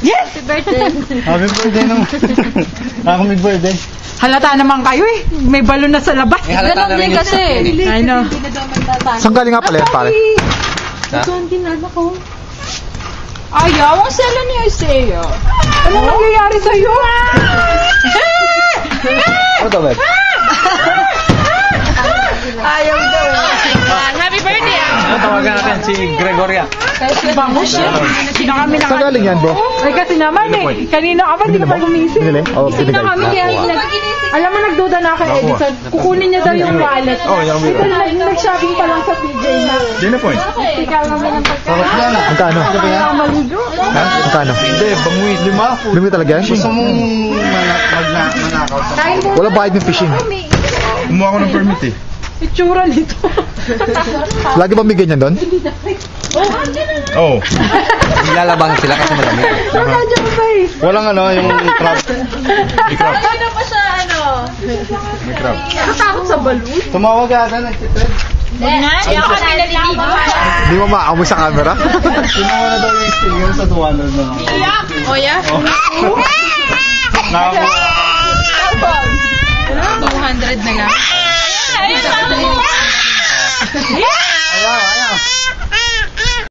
Yes! Happy birthday. Happy birthday naman. Ako may birthday. Halata naman kayo eh. May balon na sa labas. Halata naman din kasi. I know. Saan galing nga pala yan, pare? Ito ang ginagawa ko. Ayaw, ang sela ni Isaiah. Ano nangyayari sa'yo? Ano to, Beb? Ayaw daw. Happy birthday! Tawagan natin si Gregoria. Bangus siya. Sino kami Saan galing yan, bro? Ay kasi naman eh. Kanina ka ba? Hindi ka pa gumising. Binili? Oo, Gising na kami kaya alam mo nagduda na kay Edison. Kukunin niya daw yung wallet. Oh, yung wallet. Nag-shopping pa lang sa PJ na. Dina point. Ikaw naman ang pagkakas. Magkano? Maligo. Magkano? Hindi, banguwi. Lima. Lumi talaga yan? Gusto mong manakaw sa... Wala bayad ng fishing. Kumuha ko ng permit eh. Itsura nito. Lagi ba may ganyan doon? Oo. Ilalabang sila kasi malamig. Wala dyan pa eh. Walang ano, yung crab. May crab. Ano pa siya ano? May crab. Nakatakot sa balon. Tumawag ata, nagtitred. Kaya kami naliligo. Hindi mo maamoy sa camera? Kinuha na daw yung steel yung sa 200 na lang. Oh yeah? Nakakuha.